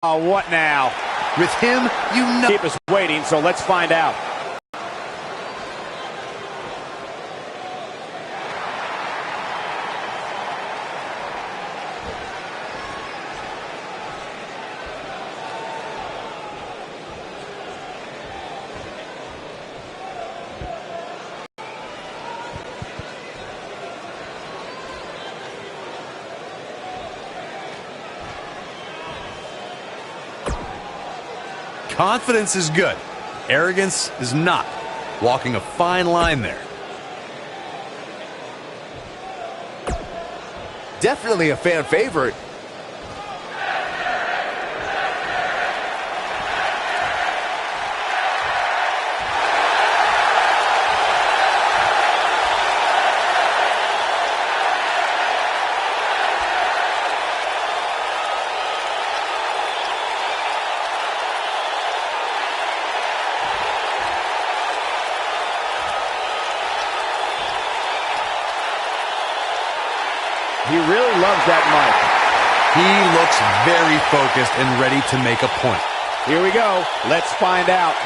What now? With him, you know. Keep us waiting, so let's find out. Confidence is good. Arrogance is not. Walking a fine line there. Definitely a fan favorite. He really loves that mic. He looks very focused and ready to make a point. Here we go. Let's find out.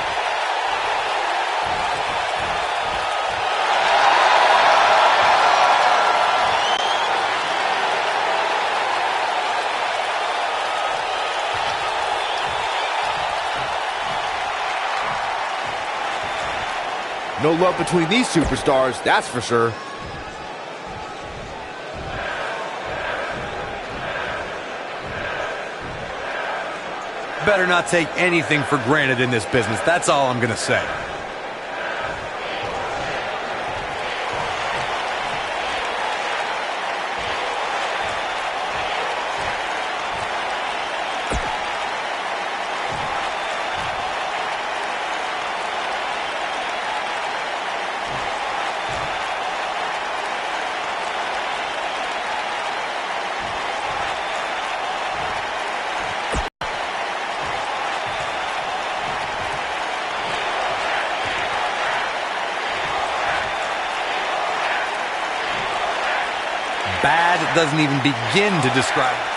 No love between these superstars, that's for sure. Better not take anything for granted in this business. That's all I'm going to say. Bad doesn't even begin to describe it.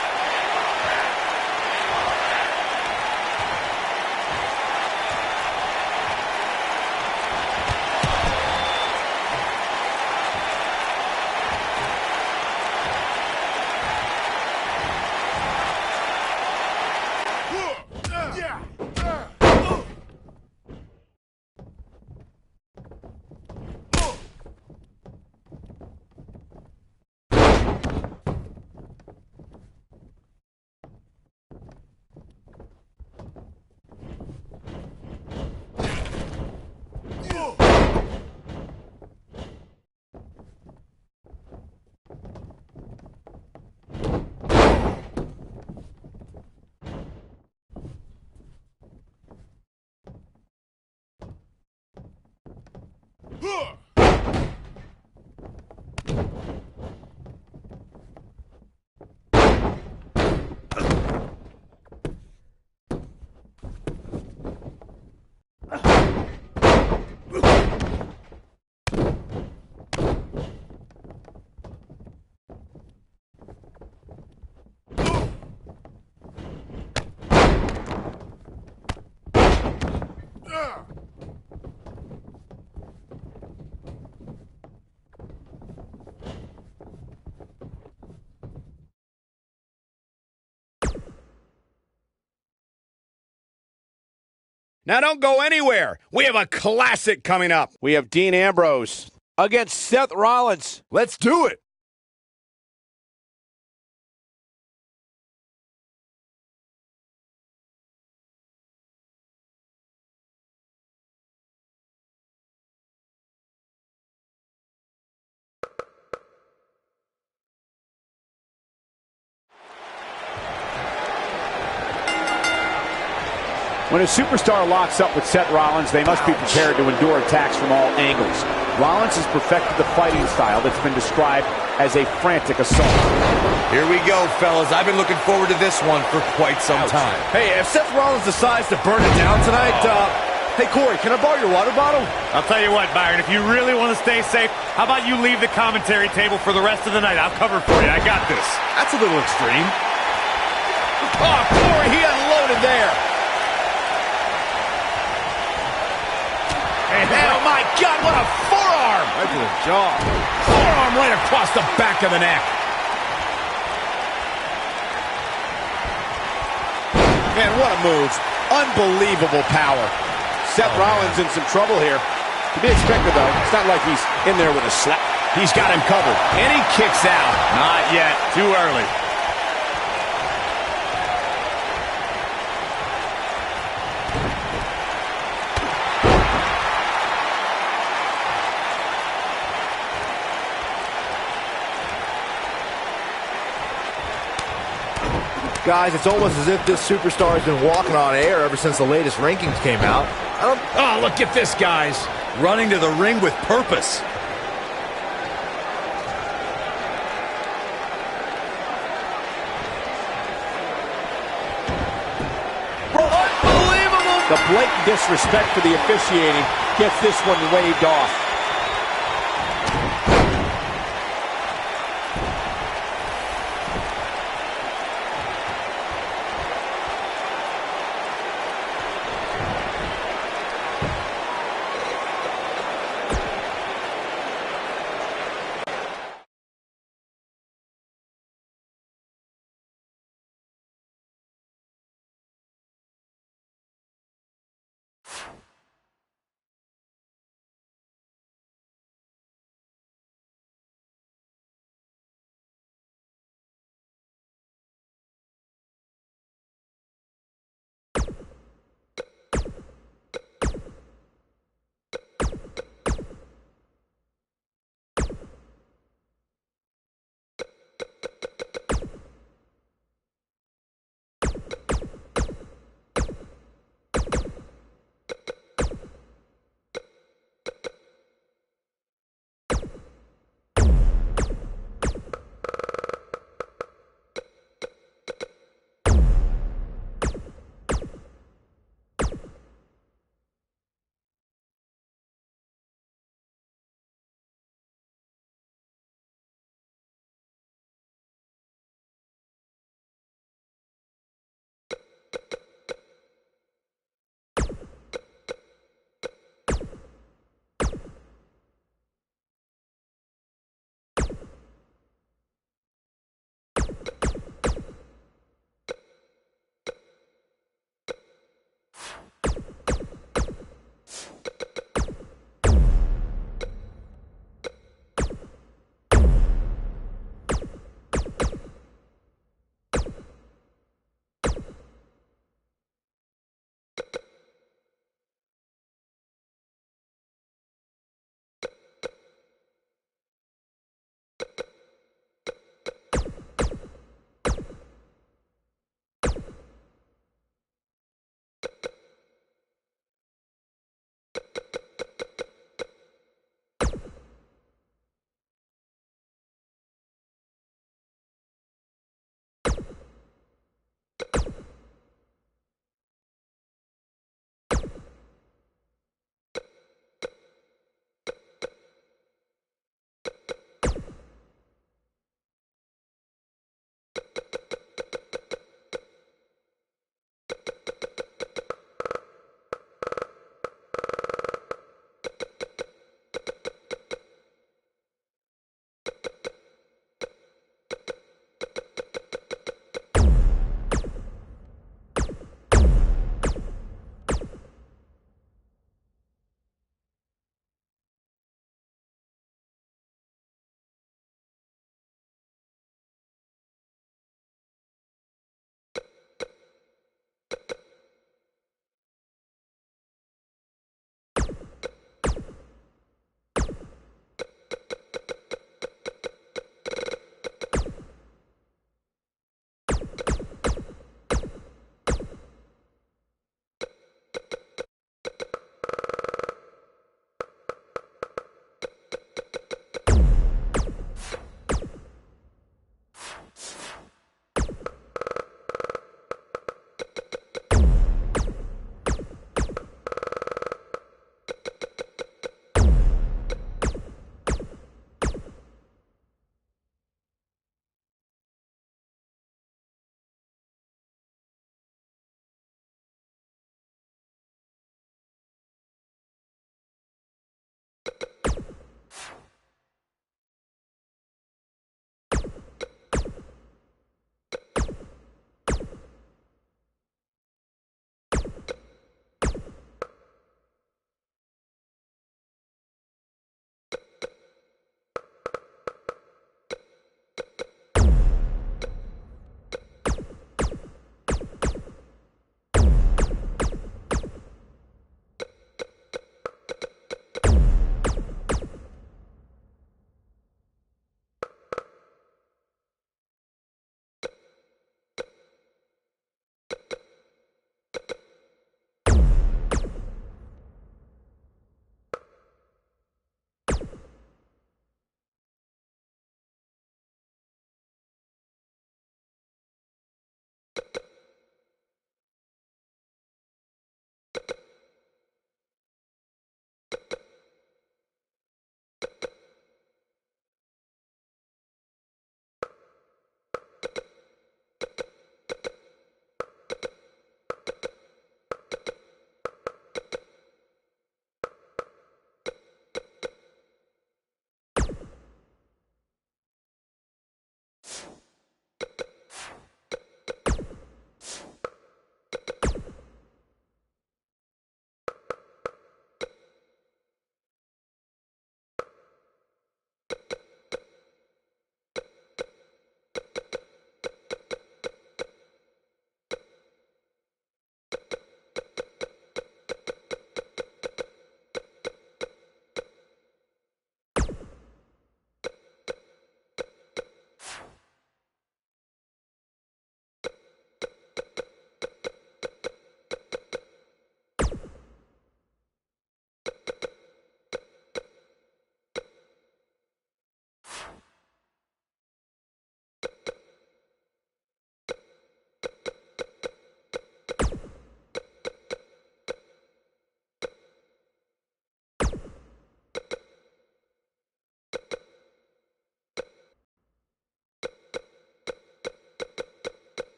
Now don't go anywhere. We have a classic coming up. We have Dean Ambrose against Seth Rollins. Let's do it. When a superstar locks up with Seth Rollins, they must be prepared to endure attacks from all angles. Rollins has perfected the fighting style that's been described as a frantic assault. Here we go, fellas. I've been looking forward to this one for quite some time. Hey, if Seth Rollins decides to burn it down tonight, hey, Corey, can I borrow your water bottle? I'll tell you what, Byron, if you really want to stay safe, how about you leave the commentary table for the rest of the night? I'll cover for you. I got this. That's a little extreme. Oh, Corey, he unloaded to the jaw. Forearm right across the back of the neck. Man, what a move. Unbelievable power. Seth Rollins in some trouble here. To be expected, though. It's not like he's in there with a slap. He's got him covered. And he kicks out. Not yet. Too early. Guys, it's almost as if this superstar has been walking on air ever since the latest rankings came out. Oh, look at this, guys. Running to the ring with purpose. Unbelievable. The blatant disrespect for the officiating gets this one waved off.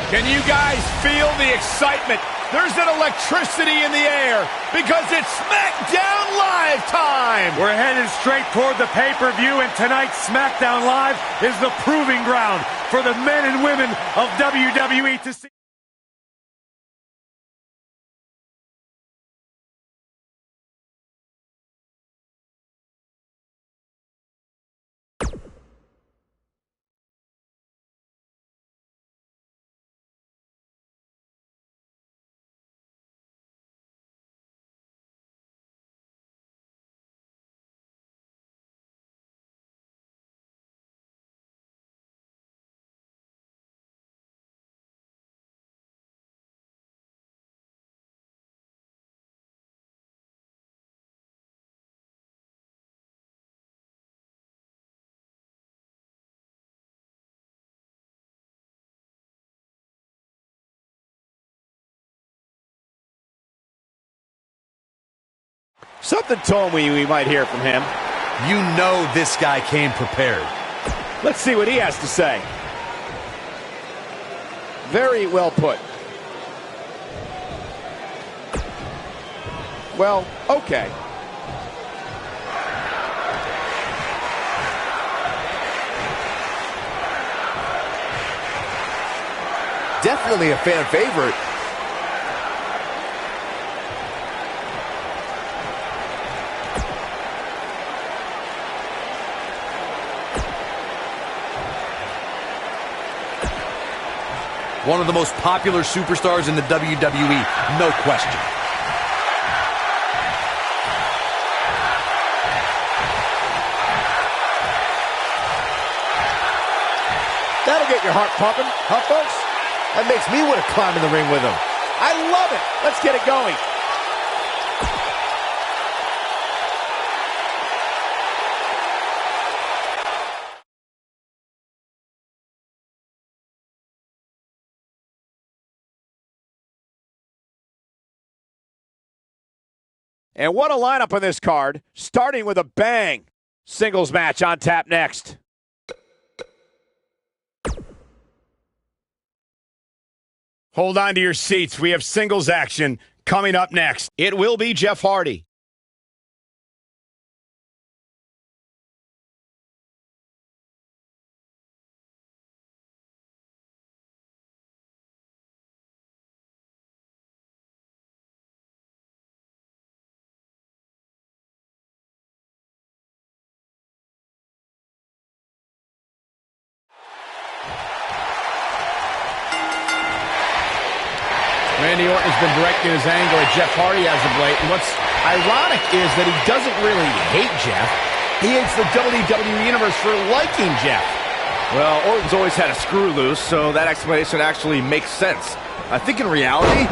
Can you guys feel the excitement? There's an electricity in the air because it's SmackDown Live time! We're headed straight toward the pay-per-view, and tonight's SmackDown Live is the proving ground for the men and women of WWE to see. Something told me we might hear from him. You know this guy came prepared. Let's see what he has to say. Very well put. Well, okay. Definitely a fan favorite. One of the most popular superstars in the WWE, no question. That'll get your heart pumping, huh, folks? That makes me want to climb in the ring with him. I love it. Let's get it going. And what a lineup on this card, starting with a bang. Singles match on tap next. Hold on to your seats. We have singles action coming up next. It will be Jeff Hardy. Randy Orton's been directing his angle at Jeff Hardy as of late. And what's ironic is that he doesn't really hate Jeff. He hates the WWE Universe for liking Jeff. Well, Orton's always had a screw loose, so that explanation actually makes sense. I think in reality,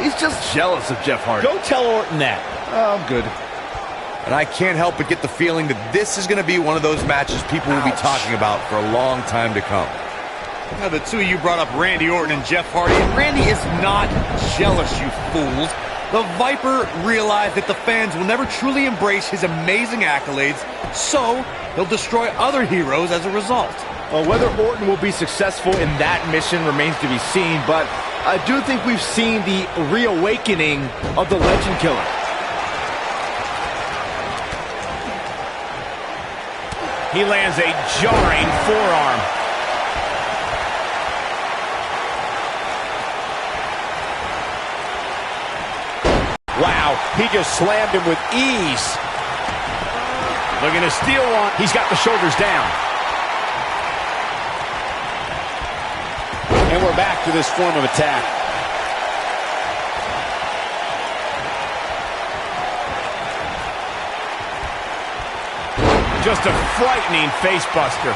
he's just jealous of Jeff Hardy. Go tell Orton that. Oh, I'm good. And I can't help but get the feeling that this is going to be one of those matches people will be talking about for a long time to come. Now, the two of you brought up Randy Orton and Jeff Hardy, and Randy is not jealous, you fools. The Viper realized that the fans will never truly embrace his amazing accolades, so he'll destroy other heroes as a result. Well, whether Orton will be successful in that mission remains to be seen, but I do think we've seen the reawakening of the Legend Killer. He lands a jarring forearm. Wow, he just slammed him with ease. Looking to steal one. He's got the shoulders down. And we're back to this form of attack. Just a frightening face buster.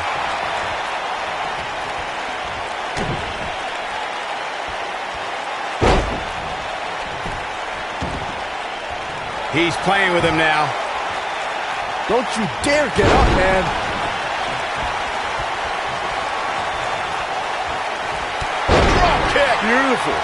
He's playing with him now. Don't you dare get up, man. Drop kick. Beautiful.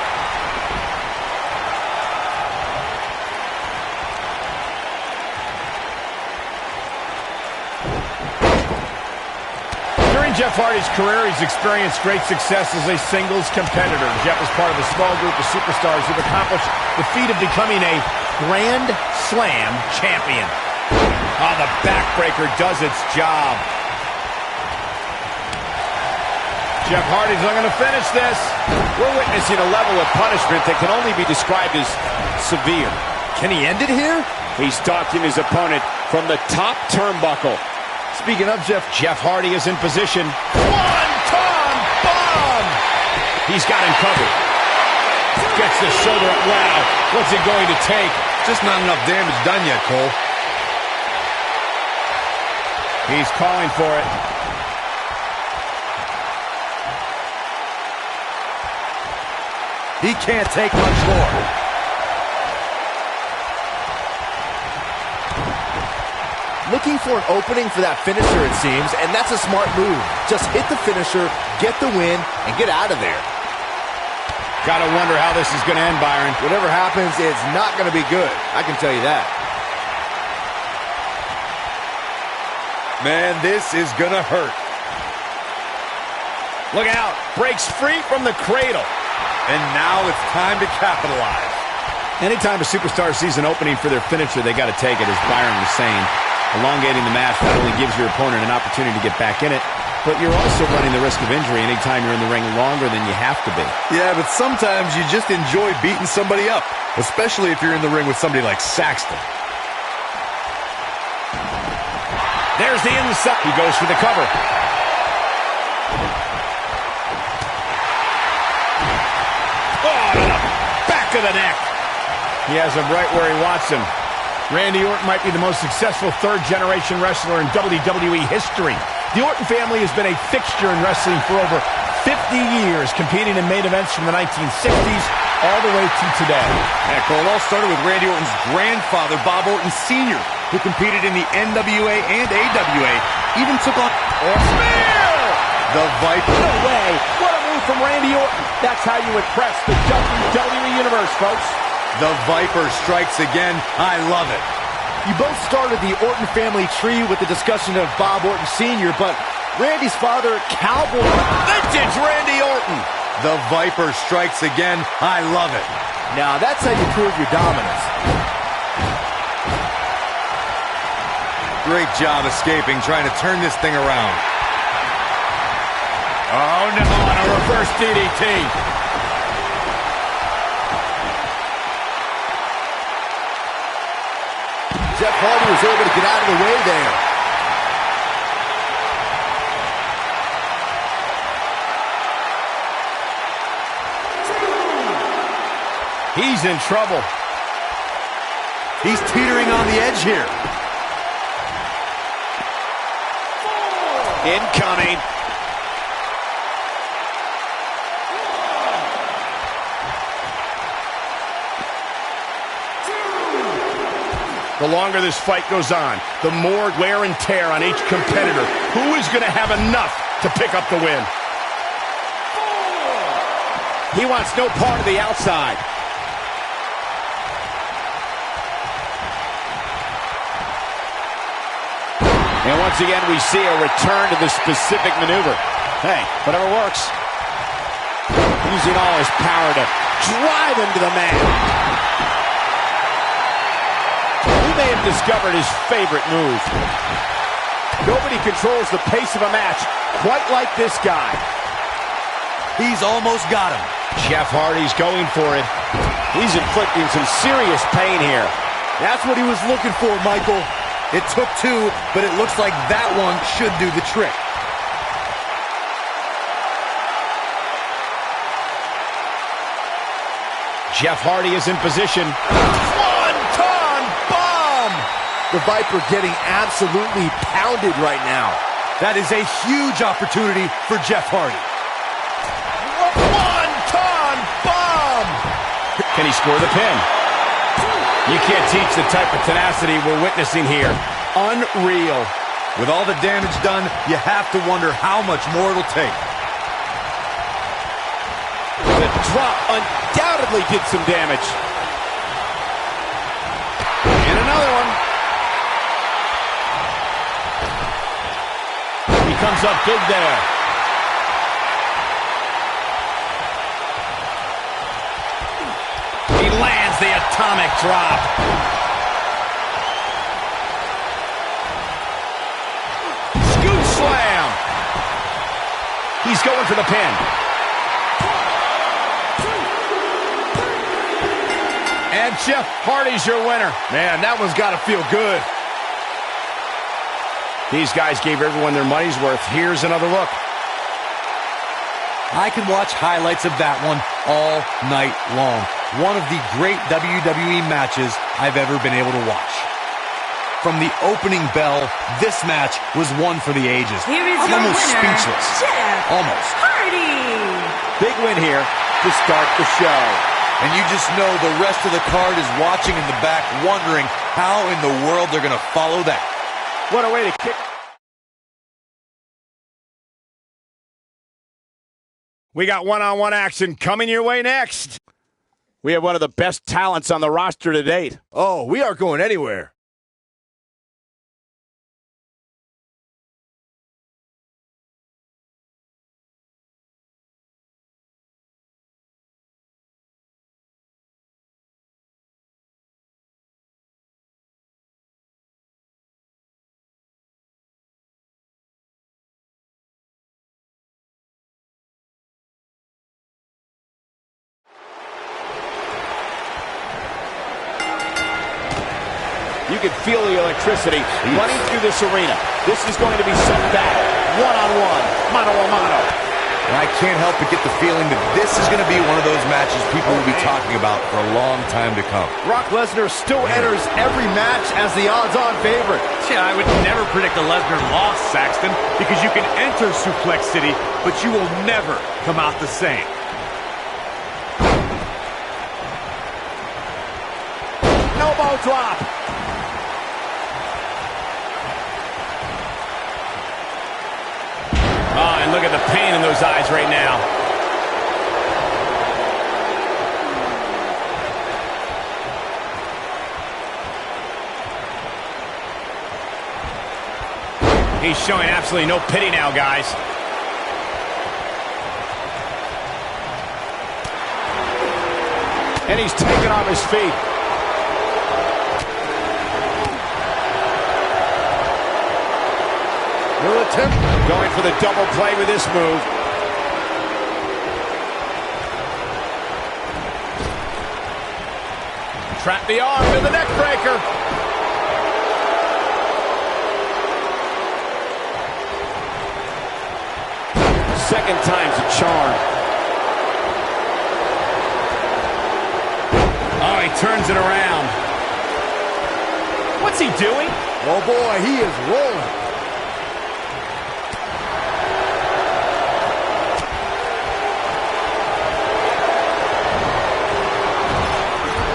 During Jeff Hardy's career, he's experienced great success as a singles competitor. Jeff is part of a small group of superstars who've accomplished the feat of becoming a Grand Slam champion. Oh, the backbreaker does its job. Jeff Hardy's looking to finish this. We're witnessing a level of punishment that can only be described as severe. Can he end it here? He's stalking his opponent from the top turnbuckle. Speaking of Jeff Hardy is in position. One-ton bomb! He's got him covered. Gets the shoulder up. Wow, what's it going to take? Just not enough damage done yet, Cole. He's calling for it. He can't take much more. Looking for an opening for that finisher, it seems, and that's a smart move. Just hit the finisher, get the win, and get out of there. Gotta wonder how this is going to end, Byron. Whatever happens, it's not going to be good. I can tell you that. Man, this is gonna hurt. Look out. Breaks free from the cradle. And now it's time to capitalize. Anytime a superstar sees an opening for their finisher, they got to take it, as Byron was saying. Elongating the match not only gives your opponent an opportunity to get back in it, but you're also running the risk of injury anytime you're in the ring longer than you have to be. Yeah, but sometimes you just enjoy beating somebody up, especially if you're in the ring with somebody like Saxton. There's the inside. He goes for the cover. Oh, to the back of the neck. He has him right where he wants him. Randy Orton might be the most successful third-generation wrestler in WWE history. The Orton family has been a fixture in wrestling for over 50 years, competing in main events from the 1960s all the way to today. Yeah, Cole, all started with Randy Orton's grandfather, Bob Orton Sr., who competed in the NWA and AWA, even took on... Spear! The Viper. No way! What a move from Randy Orton! That's how you impress the WWE Universe, folks. The Viper strikes again. I love it. You both started the Orton family tree with the discussion of Bob Orton Sr., but Randy's father, Cowboy... Vintage Randy Orton! The Viper strikes again. I love it. Now, that's how you prove your dominance. Great job escaping, trying to turn this thing around. Oh, no, on a reverse DDT. Jeff Hardy was able to get out of the way there. He's in trouble. He's teetering on the edge here. Incoming. The longer this fight goes on, the more wear and tear on each competitor. Who is going to have enough to pick up the win? He wants no part of the outside. And once again, we see a return to the specific maneuver. Hey, whatever works. Using all his power to drive him to the mat. He may have discovered his favorite move. Nobody controls the pace of a match quite like this guy. He's almost got him. Jeff Hardy's going for it. He's inflicting some serious pain here. That's what he was looking for, Michael. It took two, but it looks like that one should do the trick. Jeff Hardy is in position. One-ton bomb! The Viper getting absolutely pounded right now. That is a huge opportunity for Jeff Hardy. One-ton bomb! Can he score the pin? You can't teach the type of tenacity we're witnessing here. Unreal. With all the damage done, you have to wonder how much more it'll take. The drop undoubtedly did some damage. And another one. He comes up big there. He lands the atomic drop. Scoop slam. He's going for the pin. And Jeff Hardy's your winner. Man, that one's got to feel good. These guys gave everyone their money's worth. Here's another look. I can watch highlights of that one all night long. One of the great WWE matches I've ever been able to watch. From the opening bell, this match was one for the ages. Here is I'm your almost winner, speechless. Jeff Almost. Hardy. Big win here to start the show. And you just know the rest of the card is watching in the back, wondering how in the world they're going to follow that. What a way to kick. We got one-on-one action coming your way next. We have one of the best talents on the roster to date. Oh, we aren't going anywhere. You can feel the electricity running through this arena. This is going to be some battle. One-on-one, mano-a-mano. And I can't help but get the feeling that this is going to be one of those matches people will be talking about for a long time to come. Brock Lesnar still enters every match as the odds-on favorite. Yeah, I would never predict a Lesnar loss, Saxton, because you can enter Suplex City, but you will never come out the same. Elbow drop. Oh, and look at the pain in those eyes right now. He's showing absolutely no pity now, guys. And he's taken off his feet. Will attempt. Going for the double play with this move. Trap the arm to the neck breaker. Second time's a charm. Oh, he turns it around. What's he doing? Oh boy, he is rolling.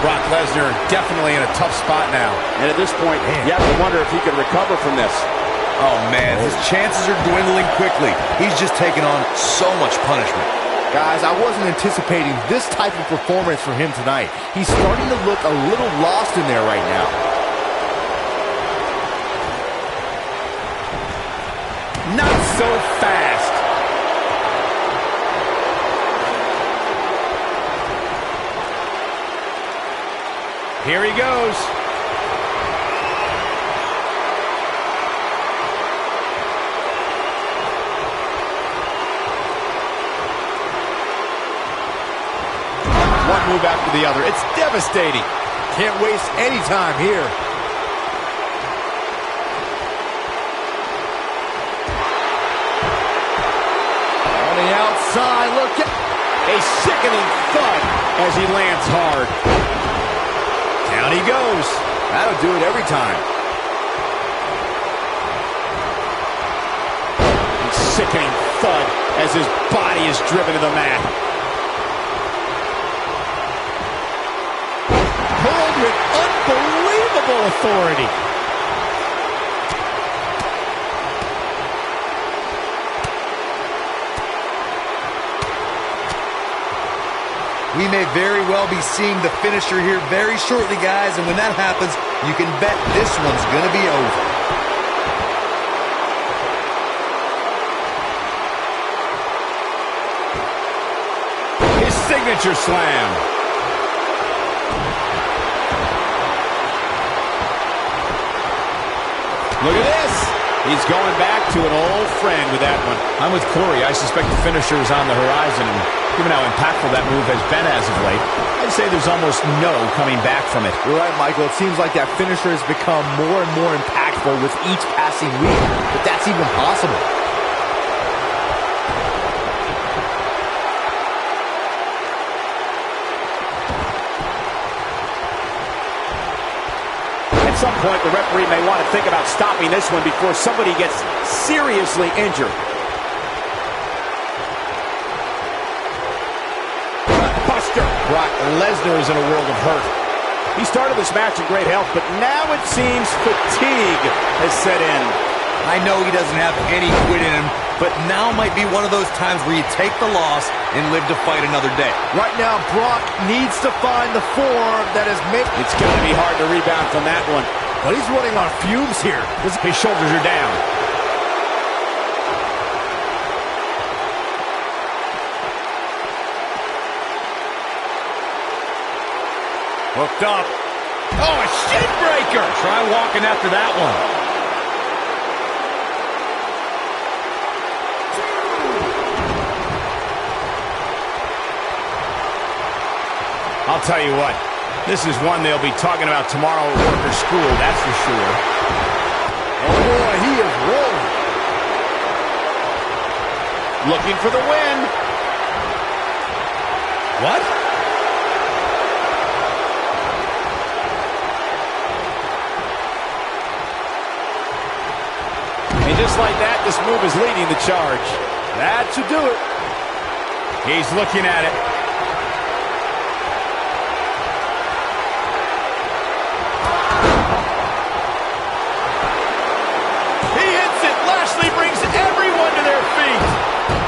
Brock Lesnar definitely in a tough spot now. And at this point, you have to wonder if he can recover from this. Oh, man, his chances are dwindling quickly. He's just taken on so much punishment. Guys, I wasn't anticipating this type of performance from him tonight. He's starting to look a little lost in there right now. Not so fast. Here he goes. One move after the other. It's devastating. Can't waste any time here. On the outside, look at A sickening thud as he lands hard. Down he goes. that'll do it every time. A sickening thud as his body is driven to the mat. Hurled with unbelievable authority. We may very well be seeing the finisher here very shortly, guys, and when that happens, you can bet this one's going to be over. Signature slam. Look at this. He's going back to an old friend with that one. I'm with Corey. I suspect the finisher is on the horizon, and given how impactful that move has been as of late, I'd say there's almost no coming back from it. You're right, Michael. It seems like that finisher has become more and more impactful with each passing week, but that's even possible. At some point, the referee may want to think about stopping this one before somebody gets seriously injured. Buster. Brock Lesnar is in a world of hurt. He started this match in great health, but now it seems fatigue has set in. I know he doesn't have any quit in him, but now might be one of those times where you take the loss and live to fight another day. Right now, Brock needs to find the form that is made. It's got to be hard to rebound from that one. But he's running on fumes here. His shoulders are down. Hooked up. Oh, a shin breaker. Try walking after that one. I'll tell you what, this is one they'll be talking about tomorrow at work or school, that's for sure. Oh boy, he is rolling. Looking for the win. What? And just like that, this move is leading the charge. That should do it. He's looking at it.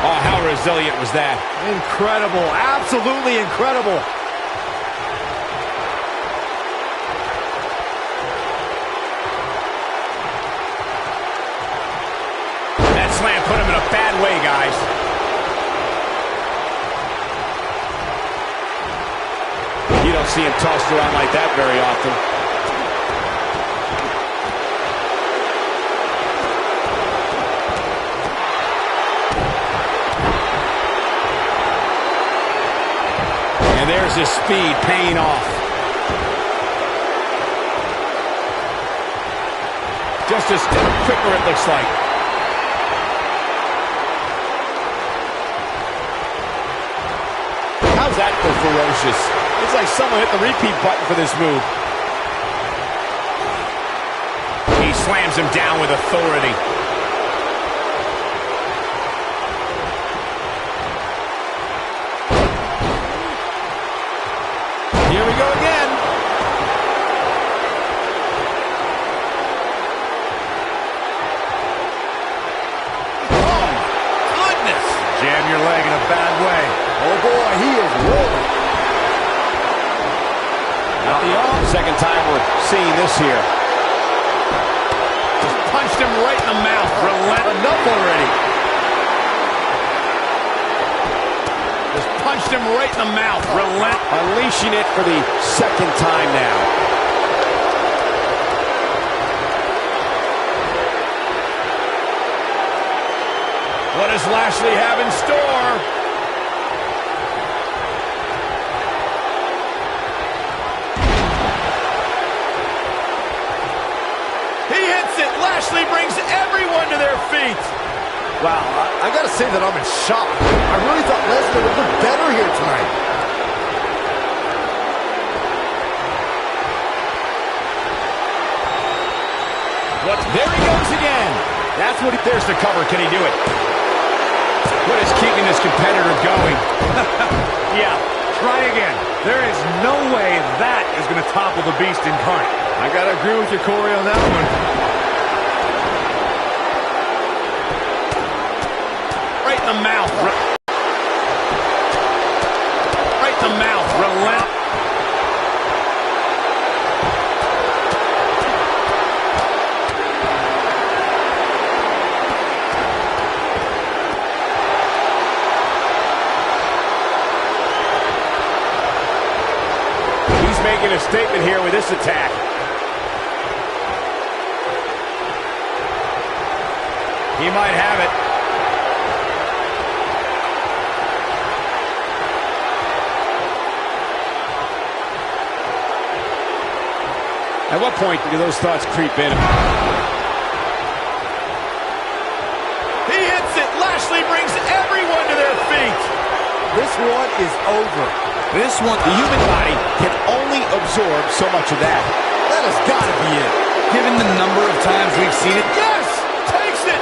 Oh, how resilient was that? Incredible. Absolutely incredible. That slam put him in a bad way, guys. You don't see him tossed around like that very often. And there's his speed paying off. Just a step quicker, it looks like. How's that for ferocious? It's like someone hit the repeat button for this move. He slams him down with authority. Here we go again. Oh, goodness. Jam your leg in a bad way. Oh boy, he is rolling. Not the second time we're seeing this here. Just punched him right in the mouth. Relentless. Enough already. Just punched him right in the mouth. Relentless. Unleashing it for the second time now. What does Lashley have in store? He hits it. Lashley brings everyone to their feet. Wow, I gotta say that I'm in shock. I really thought Lesnar would look better here tonight. There he goes again. That's what there's the cover. Can he do it? What is keeping this competitor going? Yeah, try again. There is no way that is going to topple the beast incarnate. I gotta agree with you, Corey, on that one. Right in the mouth. Right in the mouth. Relentless. a statement here with this attack. He might have it. At what point do those thoughts creep in? He hits it. Lashley brings everyone to their feet. This one is over. This one, the human body can only absorb so much of that. That has got to be it. Given the number of times we've seen it, Yes! Takes it!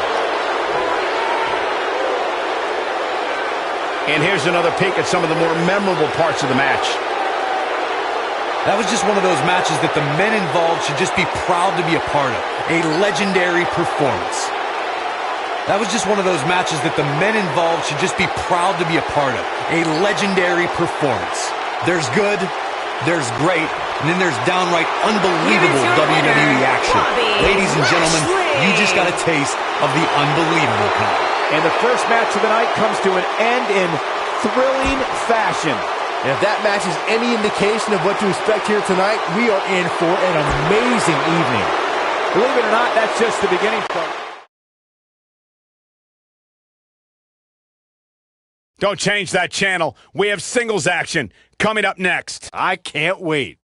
And here's another peek at some of the more memorable parts of the match. that was just one of those matches that the men involved should just be proud to be a part of. A legendary performance. That was just one of those matches that the men involved should just be proud to be a part of. A legendary performance. There's good, there's great, and then there's downright unbelievable WWE action. Ladies and gentlemen, you just got a taste of the unbelievable kind. And the first match of the night comes to an end in thrilling fashion. And if that match is any indication of what to expect here tonight, we are in for an amazing evening. Believe it or not, that's just the beginning. Don't change that channel. We have singles action coming up next. I can't wait.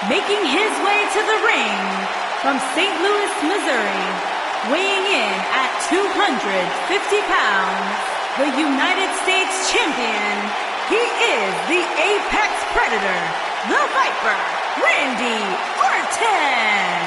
Making his way to the ring from St. Louis, Missouri, weighing in at 250 pounds, the United States Champion, he is the Apex Predator, the Viper, Randy Orton.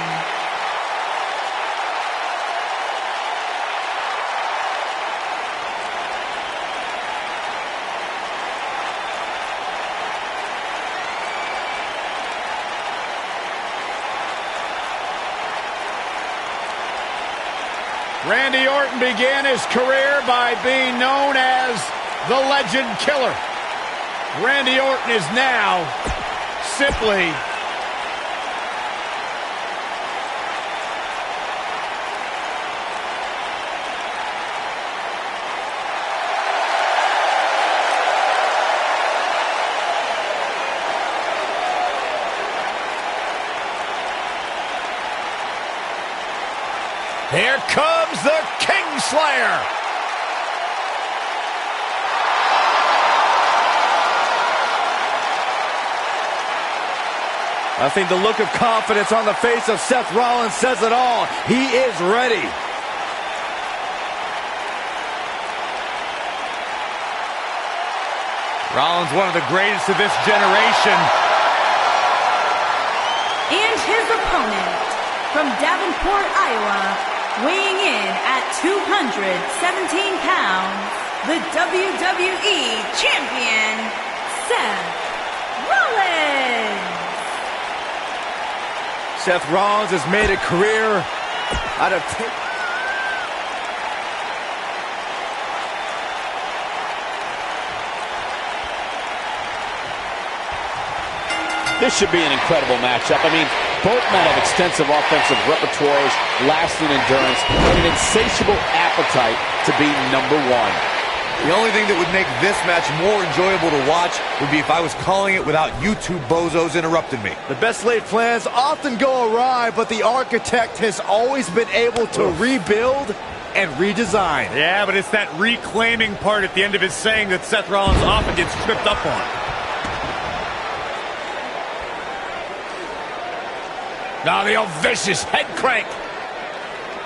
Randy Orton began his career by being known as the Legend Killer. Randy Orton is now simply here comes the Kingslayer. I think the look of confidence on the face of Seth Rollins says it all. He is ready. Rollins, one of the greatest of this generation. And his opponent, from Davenport, Iowa, weighing in at 217 pounds, the WWE Champion, Seth Rollins. Seth Rollins has made a career out of... This should be an incredible matchup. I mean, both men have extensive offensive repertoires, lasting endurance, and an insatiable appetite to be number one. The only thing that would make this match more enjoyable to watch would be if I was calling it without you two bozos interrupting me. The best laid plans often go awry, but the architect has always been able to rebuild and redesigned. Yeah, but it's that reclaiming part at the end of his saying that Seth Rollins often gets tripped up on. Now the old vicious head crank.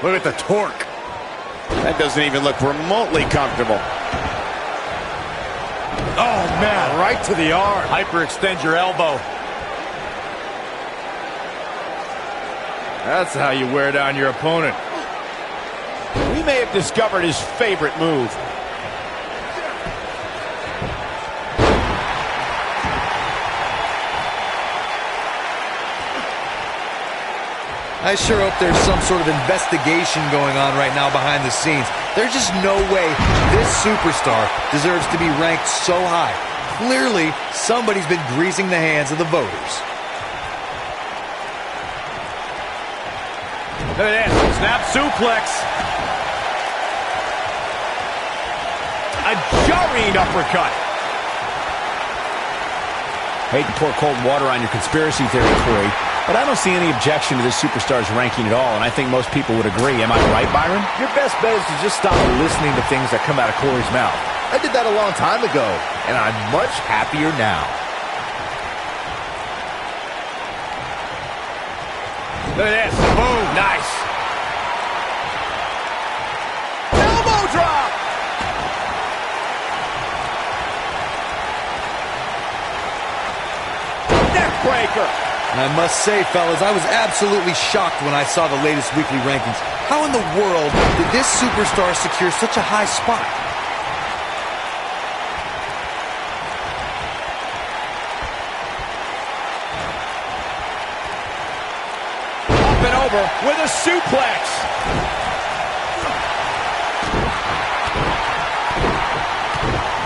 Look at the torque. That doesn't even look remotely comfortable. Oh, man, right to the arm. Hyperextend your elbow. That's how you wear down your opponent. We may have discovered his favorite move. I sure hope there's some sort of investigation going on right now behind the scenes. There's just no way this superstar deserves to be ranked so high. Clearly, somebody's been greasing the hands of the voters. Look at this. Snap suplex. A jarring uppercut. Hate to pour cold water on your conspiracy theory, Corey, but I don't see any objection to this superstar's ranking at all, and I think most people would agree. Am I right, Byron? Your best bet is to just stop listening to things that come out of Corey's mouth. I did that a long time ago, and I'm much happier now. Look at this. Boom. Nice. Elbow drop. Neck breaker. And I must say, fellas, I was absolutely shocked when I saw the latest weekly rankings. How in the world did this superstar secure such a high spot? Up and over with a suplex.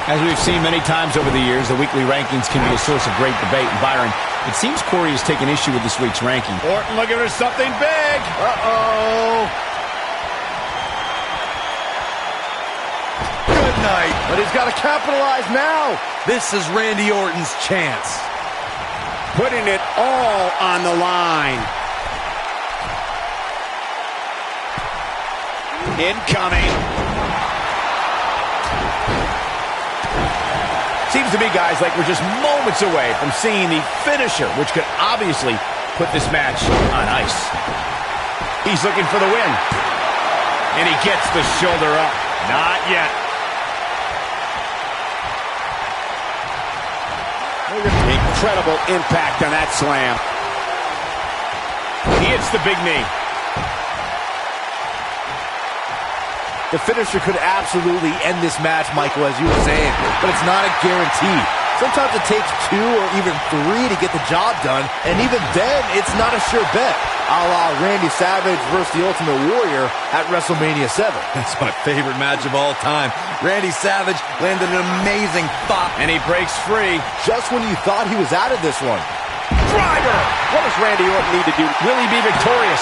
As we've seen many times over the years, the weekly rankings can be a source of great debate. And Byron, it seems Corey has taken issue with this week's ranking. Orton looking for something big. Uh-oh. Good night. But he's got to capitalize now. This is Randy Orton's chance. Putting it all on the line. Incoming. Seems to be, guys, like we're just moments away from seeing the finisher, which could obviously put this match on ice. He's looking for the win. And he gets the shoulder up. Not yet. Incredible impact on that slam. He hits the big knee. The finisher could absolutely end this match, Michael, as you were saying, but it's not a guarantee. Sometimes it takes 2 or even 3 to get the job done, and even then, it's not a sure bet, a la Randy Savage versus the Ultimate Warrior at WrestleMania 7. That's my favorite match of all time. Randy Savage landed an amazing thought. And he breaks free. Just when you thought he was out of this one. Driver! What does Randy Orton need to do? Will he be victorious?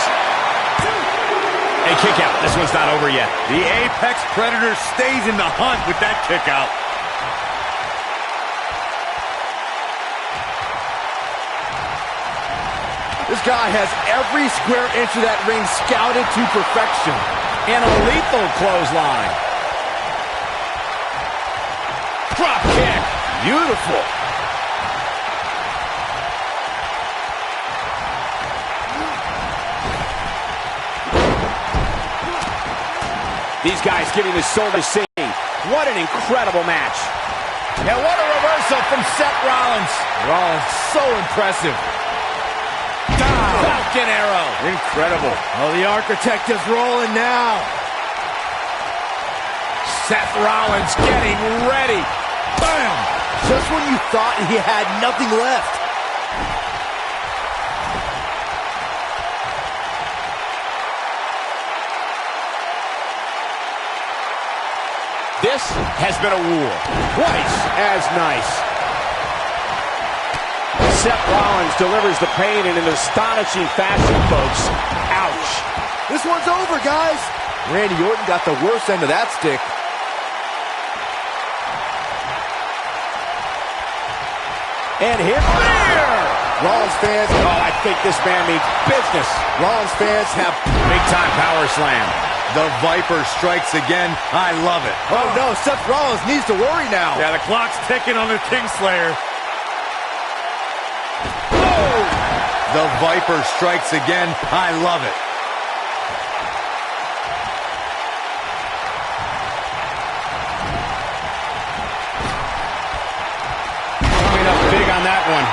A kick out. This one's not over yet. The Apex Predator stays in the hunt with that kick out. This guy has every square inch of that ring scouted to perfection. And a lethal clothesline. Drop kick. Beautiful. These guys giving the soul to sing. What an incredible match. And what a reversal from Seth Rollins. Rollins, so impressive. Down. Falcon arrow. Incredible. Oh, the Architect is rolling now. Seth Rollins getting ready. Bam! Just when you thought he had nothing left. This has been a war. Twice as nice. Seth Rollins delivers the pain in an astonishing fashion, folks. Ouch. This one's over, guys. Randy Orton got the worst end of that stick. And here, Rollins fans, oh, I think this man means business. Rollins fans have big time power slam. The Viper strikes again. I love it. Oh, no, Seth Rollins needs to worry now. Yeah, the clock's ticking on the Kingslayer. Oh! The Viper strikes again. I love it. Coming up big on that one.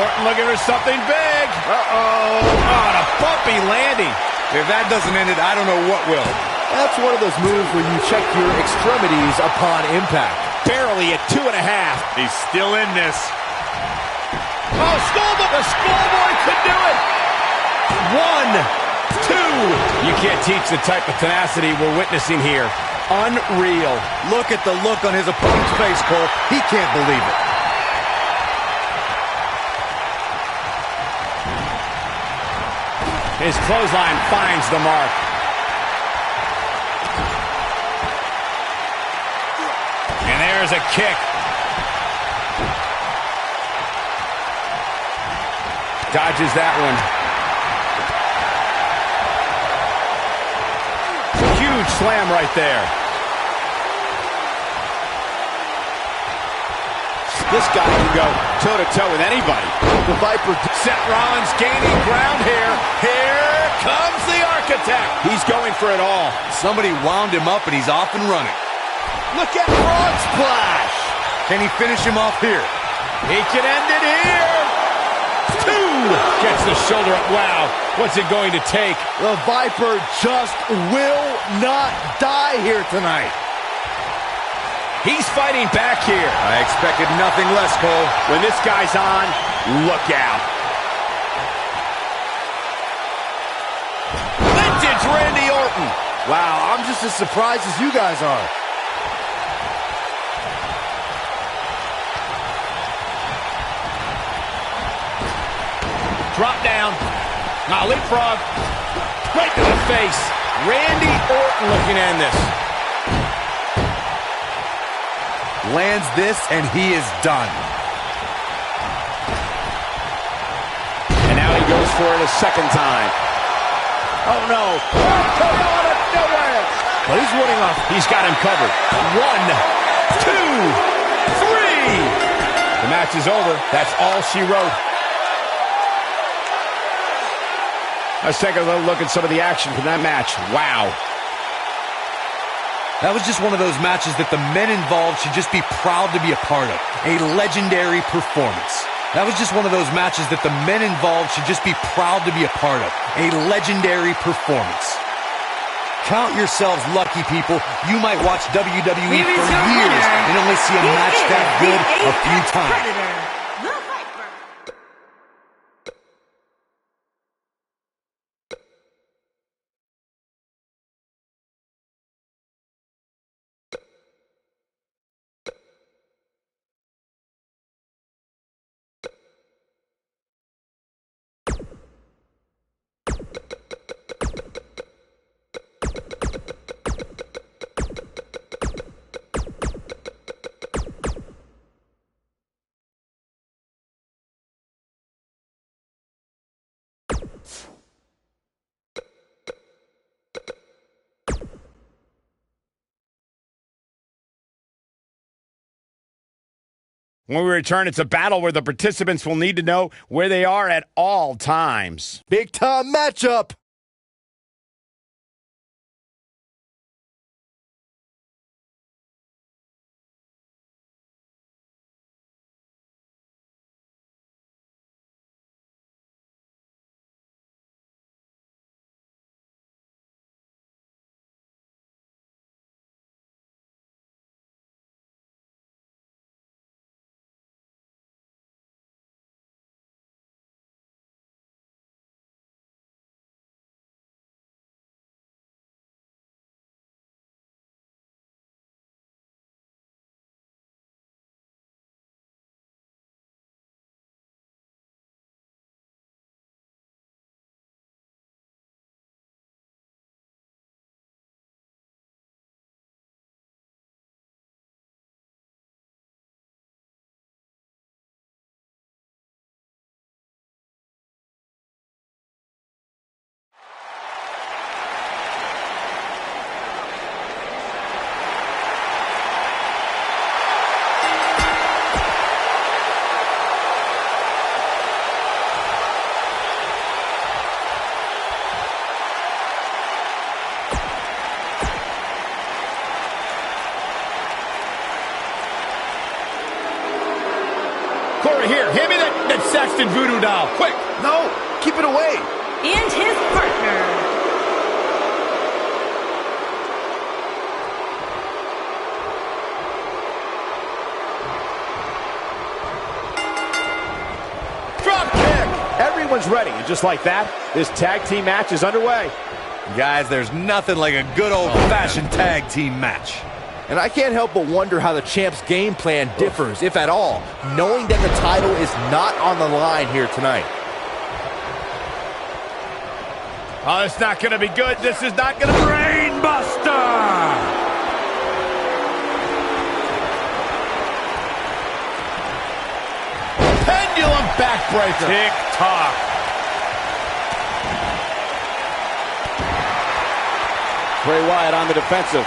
Orton looking for something big. Uh-oh. Oh, and a bumpy landing. If that doesn't end it, I don't know what will. That's one of those moves where you check your extremities upon impact. Barely at 2.5. He's still in this. Oh, Schoolboy! The Schoolboy could do it! 1, 2. You can't teach the type of tenacity we're witnessing here. Unreal. Look at the look on his opponent's face, Cole. He can't believe it. His clothesline finds the mark. And there's a kick. Dodges that one. Huge slam right there. This guy can go toe-to-toe with anybody. The Viper. Seth Rollins gaining ground here. Here comes the Architect. He's going for it all. Somebody wound him up and he's off and running. Look at Frog Splash. Can he finish him off here? He can end it here. 2. Gets the shoulder up. Wow. What's it going to take? The Viper just will not die here tonight. He's fighting back here. I expected nothing less, Cole. When this guy's on, look out. Vintage Randy Orton. Wow, I'm just as surprised as you guys are. Drop down. Now leapfrog. Right to the face. Randy Orton looking to end this. Lands this and he is done. And now he goes for it a second time. Oh, no. Out of nowhere. But he's running off. He's got him covered. 1, 2, 3. The match is over. That's all she wrote. Let's take a little look at some of the action from that match. Wow. That was just one of those matches that the men involved should just be proud to be a part of. A legendary performance. That was just one of those matches that the men involved should just be proud to be a part of. A legendary performance. Count yourselves lucky, people. You might watch WWE for years and only see a match that good a few times. When we return, it's a battle where the participants will need to know where they are at all times. Big time matchup. Corey, here. Hand me that Saxton voodoo doll. Quick. No, keep it away. And his partner. Drop kick. Everyone's ready. And just like that, this tag team match is underway. Guys, there's nothing like a good old-fashioned tag team match. And I can't help but wonder how the champ's game plan differs, if at all, knowing that the title is not on the line here tonight. Oh, it's not going to be good. This is not going to be Brainbuster. Pendulum backbreaker. Tick-tock. Bray Wyatt on the defensive.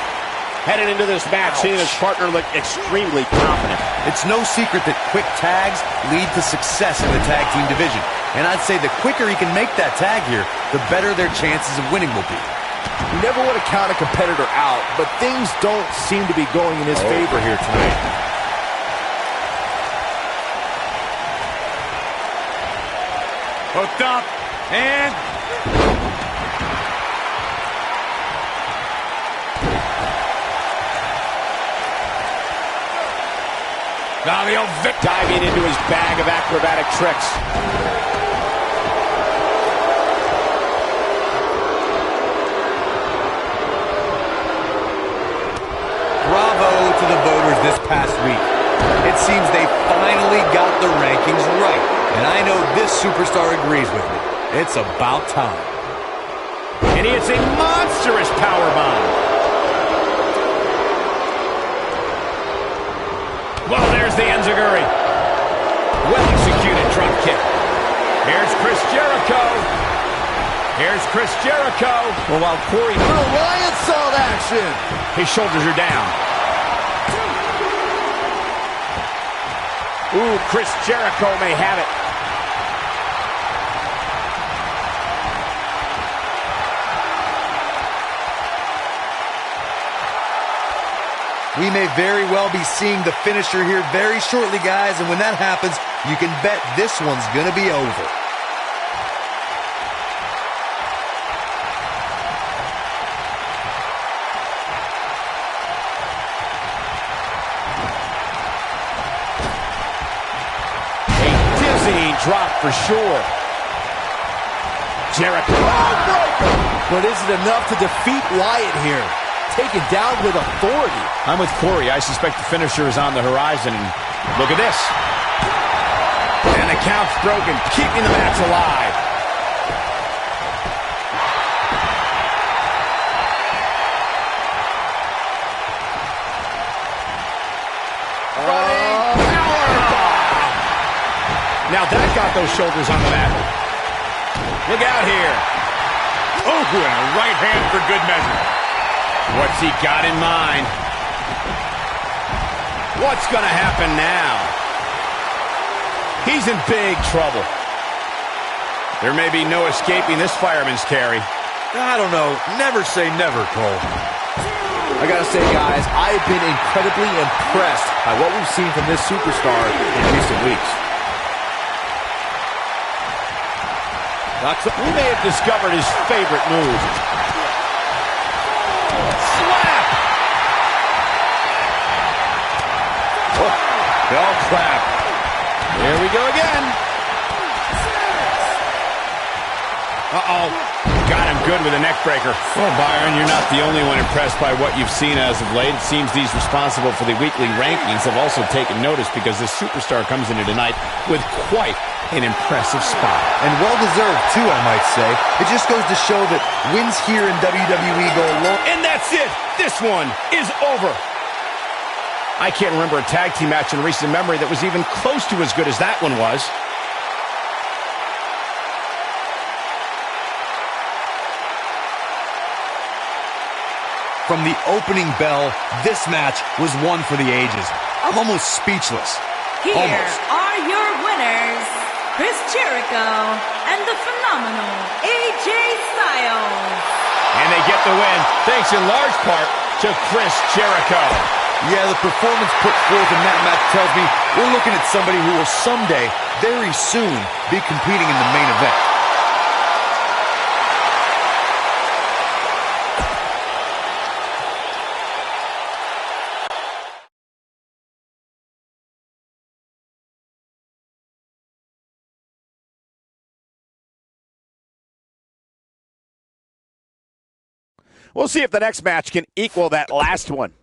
Headed into this match, seeing his partner look extremely confident. It's no secret that quick tags lead to success in the tag team division. And I'd say the quicker he can make that tag here, the better their chances of winning will be. You never want to count a competitor out, but things don't seem to be going in his favor here tonight. Hooked up, and... now the old diving into his bag of acrobatic tricks. Bravo to the voters this past week. It seems they finally got the rankings right. And I know this superstar agrees with me. It's about time. And he hits a monstrous powerbomb. Well, there's the enziguri. Well-executed drop kick. Here's Chris Jericho. Here's Chris Jericho. Well, while Corey Ryan saw the action. His shoulders are down. Ooh, Chris Jericho may have it. We may very well be seeing the finisher here very shortly, guys, and when that happens, you can bet this one's gonna be over. A dizzying drop for sure. Jericho. But is it enough to defeat Wyatt here? Taken down with authority. I'm with Corey. I suspect the finisher is on the horizon. And look at this. And the count's broken, keeping the match alive. Now that got those shoulders on the mat. Look out here. Oh, and a right hand for good measure. What's he got in mind? What's going to happen now? He's in big trouble. There may be no escaping this fireman's carry. I don't know. Never say never, Cole. I gotta say, guys, I've been incredibly impressed by what we've seen from this superstar in recent weeks. We may have discovered his favorite move. Slap! Oh, bell clap. Here we go again. Uh-oh. Got him good with a neck breaker. Well, Byron, you're not the only one impressed by what you've seen as of late. It seems these responsible for the weekly rankings have also taken notice because this superstar comes into tonight with quite an impressive spot. And well-deserved, too, I might say. It just goes to show that wins here in WWE go long. And that's it. This one is over. I can't remember a tag team match in recent memory that was even close to as good as that one was. From the opening bell, this match was one for the ages. I'm almost speechless. Here are your winners, Chris Jericho and the phenomenal AJ Styles. And they get the win, thanks in large part to Chris Jericho. Yeah, the performance put forth in that match tells me we're looking at somebody who will someday, very soon, be competing in the main event. We'll see if the next match can equal that last one.